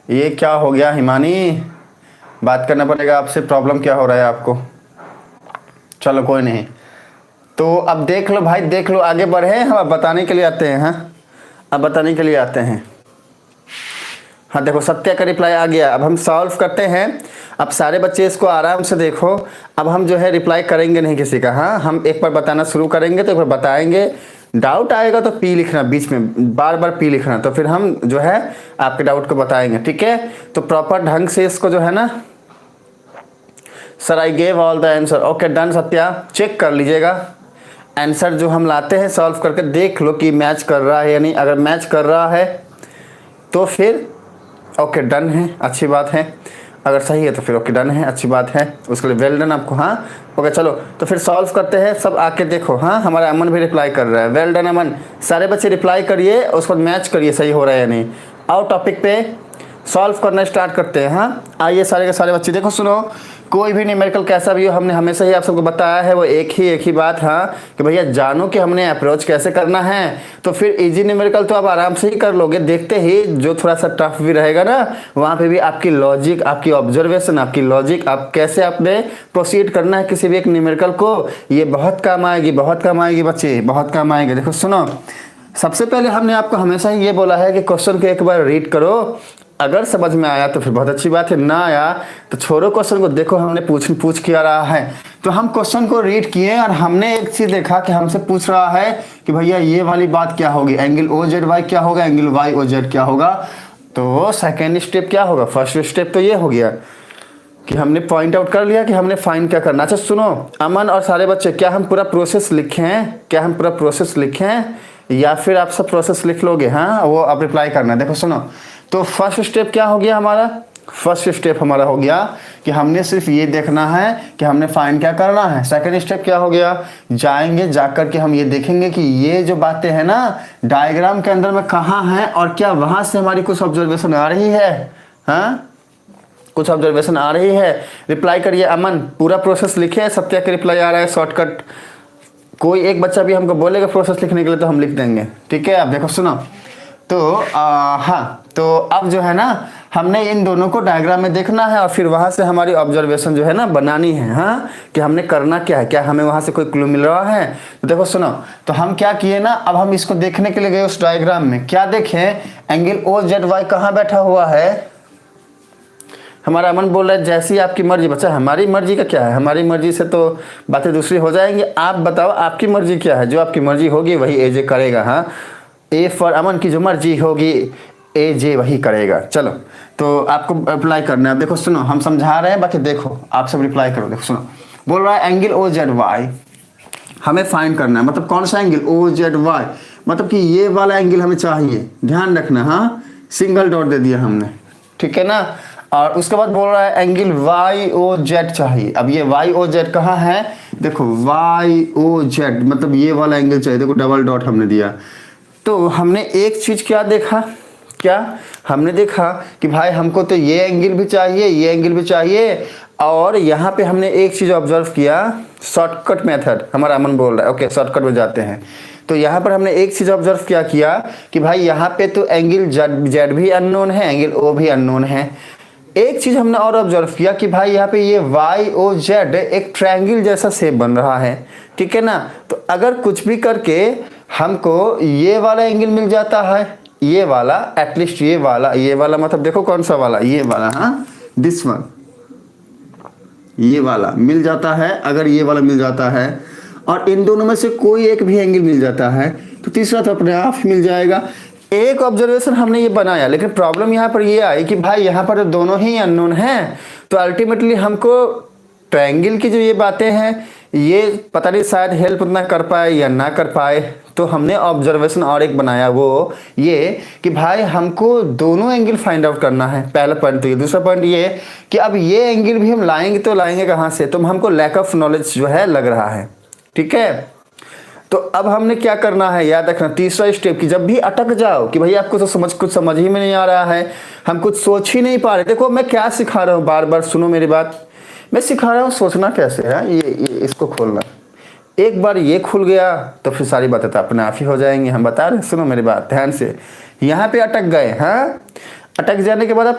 ये क्या हो गया हिमानी, बात करना पड़ेगा आपसे, प्रॉब्लम क्या हो रहा है आपको। चलो कोई नहीं, तो अब देख लो भाई, देख लो, आगे बढ़े हम अब बताने के लिए आते हैं। हाँ अब बताने के लिए आते हैं। हाँ देखो सत्या का रिप्लाई आ गया, अब हम सॉल्व करते हैं। अब सारे बच्चे इसको आराम से देखो। अब हम जो है रिप्लाई करेंगे नहीं किसी का। हाँ हम एक बार बताना शुरू करेंगे तो एक बार बताएंगे, डाउट आएगा तो पी लिखना, बीच में बार बार पी लिखना, तो फिर हम जो है आपके डाउट को बताएंगे, ठीक है। तो प्रॉपर ढंग से इसको जो है ना, sir I gave all the answer, okay done. Satya check कर लीजिएगा आंसर जो हम लाते हैं, सॉल्व करके देख लो कि मैच कर रहा है या नहीं। अगर मैच कर रहा है तो फिर ओके डन है, अच्छी बात है। अगर सही है तो फिर ओके डन है, अच्छी बात है, उसके लिए वेल डन आपको। हाँ ओके चलो तो फिर सॉल्व करते हैं, सब आके देखो। हाँ हमारा अमन भी रिप्लाई कर रहा है, वेल डन अमन। सारे बच्चे रिप्लाई करिए, उसको मैच करिए सही हो रहा है या नहीं। आओ टॉपिक पे सॉल्व करना स्टार्ट करते हैं। हाँ आइए सारे के सारे बच्चे देखो, सुनो, कोई भी न्यूमेरिकल कैसा भी हो, हमने हमेशा ही आप सबको बताया है वो एक ही बात, हाँ कि भैया जानो कि हमने अप्रोच कैसे करना है। तो फिर इजी न्यूमेरिकल तो आप आराम से ही कर लोगे, देखते ही जो थोड़ा सा टफ भी रहेगा ना, वहाँ पे भी आपकी लॉजिक, आपकी ऑब्जर्वेशन, आपकी लॉजिक, आप कैसे आपने प्रोसीड करना है किसी भी एक न्यूमेरिकल को, ये बहुत काम आएगी, बहुत काम आएगी बच्चे, बहुत काम आएगी। देखो सुनो, सबसे पहले हमने आपको हमेशा ही ये बोला है कि क्वेश्चन को एक बार रीड करो, अगर समझ में आया तो फिर बहुत अच्छी बात है, ना आया तो छोड़ो क्वेश्चन को। देखो हमने पूछ क्या रहा है, तो हम क्वेश्चन को रीड किए और हमने एक चीज देखा कि हमसे पूछ रहा है कि भैया ये वाली बात क्या होगी, एंगल ओ जेड वाई क्या होगा, एंगल वाई ओ जेड क्या होगा। तो सेकेंड स्टेप क्या होगा, फर्स्ट स्टेप तो ये हो गया कि हमने पॉइंट आउट कर लिया कि हमने फाइंड क्या करना। अच्छा सुनो अमन और सारे बच्चे, क्या हम पूरा प्रोसेस लिखें, क्या हम पूरा प्रोसेस लिखें या फिर आप सब प्रोसेस लिख लोगे। हाँ वो आप रिप्लाई करना। देखो सुनो, तो फर्स्ट स्टेप क्या हो गया हमारा, फर्स्ट स्टेप हमारा हो गया कि हमने सिर्फ ये देखना है कि हमने फाइंड क्या करना है। सेकंड स्टेप क्या हो गया, जाएंगे जाकर के हम ये देखेंगे कि ये जो बातें हैं ना डायग्राम के अंदर में कहाँ है और क्या वहां से हमारी कुछ ऑब्जर्वेशन आ रही है। हाँ कुछ ऑब्जर्वेशन आ रही है, रिप्लाई करिए। अमन पूरा प्रोसेस लिखे, सत्या के रिप्लाई आ रहा है शॉर्टकट। कोई एक बच्चा भी हमको बोलेगा प्रोसेस लिखने के लिए तो हम लिख देंगे, ठीक है। अब देखो सुनो, तो हाँ तो अब जो है ना हमने इन दोनों को डायग्राम में देखना है और फिर वहां से हमारी ऑब्जर्वेशन जो है ना बनानी है। हाँ कि हमने करना क्या है, क्या हमें वहां से कोई क्लू मिल रहा है। तो देखो सुनो, तो हम क्या किए ना, अब हम इसको देखने के लिए गए उस डायग्राम में, क्या देखें, एंगल ओ जेड वाई कहाँ बैठा हुआ है। हमारा अमन बोल रहा है जैसी आपकी मर्जी। बच्चा हमारी मर्जी का क्या है, हमारी मर्जी से तो बातें दूसरी हो जाएंगी। आप बताओ आपकी मर्जी क्या है, जो आपकी मर्जी होगी वही ए जे करेगा। हाँ ए फॉर अमन की जो मर्जी होगी ए जे वही करेगा। चलो तो आपको अप्लाई करना है। देखो सुनो, हम समझा रहे हैं, बाकी देखो आप सब रिप्लाई करो। देखो सुनो, बोल रहा है एंगल ओ जेड वाई हमें फाइंड करना है, मतलब कौन सा एंगल ओ जेड वाई, मतलब कि ये वाला एंगल हमें चाहिए, ध्यान रखना। हाँ सिंगल डॉट दे दिया हमने, ठीक है ना। और उसके बाद बोल रहा है एंगल वाई ओ जेड चाहिए। अब ये वाई ओ जेड कहाँ है, देखो वाई ओ जेड मतलब ये वाला एंगल चाहिए, देखो डबल डॉट हमने दिया। तो हमने एक चीज क्या देखा, क्या हमने देखा कि भाई हमको तो ये एंगल भी चाहिए, ये एंगल भी चाहिए, और यहाँ पे हमने एक चीज ऑब्जर्व किया, शॉर्टकट मेथड। हमारा अमन बोल रहा है ओके शॉर्टकट में जाते हैं। तो यहाँ पर हमने एक चीज ऑब्जर्व क्या किया कि भाई यहाँ पे तो एंगल जेड भी अननोन है, एंगल ओ भी अननोन है। एक चीज हमने और ऑब्जर्व किया कि भाई यहाँ पे ये वाई ओ जेड एक ट्रायंगल जैसा शेप बन रहा है, ठीक है ना। तो अगर कुछ भी करके हमको ये वाला एंगल मिल जाता है, ये वाला एटलीस्ट ये वाला मतलब देखो कौन सा वाला, ये वाला, हाँ दिस वन, ये वाला मिल जाता है। अगर ये वाला मिल जाता है और इन दोनों में से कोई एक भी एंगल मिल जाता है तो तीसरा तो अपने आप मिल जाएगा। एक ऑब्जर्वेशन हमने ये बनाया, लेकिन प्रॉब्लम यहाँ पर ये आई कि भाई यहाँ पर दोनों ही अननोन हैं, तो अल्टीमेटली हमको ट्रायंगल की जो ये बातें हैं ये पता नहीं शायद हेल्प उतना कर पाए या ना कर पाए। तो हमने ऑब्जर्वेशन और एक बनाया, वो ये कि भाई हमको दोनों एंगल फाइंड आउट करना है। पहला पॉइंट तो ये, दूसरा पॉइंट ये कि अब ये एंगल भी हम लाएंगे तो लाएंगे कहाँ से, तो हमको लैक ऑफ नॉलेज जो है लग रहा है, ठीक है। तो अब हमने क्या करना है, याद रखना तीसरा स्टेप कि जब भी अटक जाओ कि भैया आपको तो कुछ समझ ही में नहीं आ रहा है, हम कुछ सोच ही नहीं पा रहे। देखो मैं क्या सिखा रहा हूँ, बार बार सुनो मेरी बात, मैं सिखा रहा हूँ सोचना कैसे है। ये इसको खोलना, एक बार ये खुल गया तो फिर सारी बातें तो अपने आप ही हो जाएंगी। हम बता रहे, सुनो मेरी बात ध्यान से। यहाँ पे अटक गए, हाँ अटक जाने के बाद आप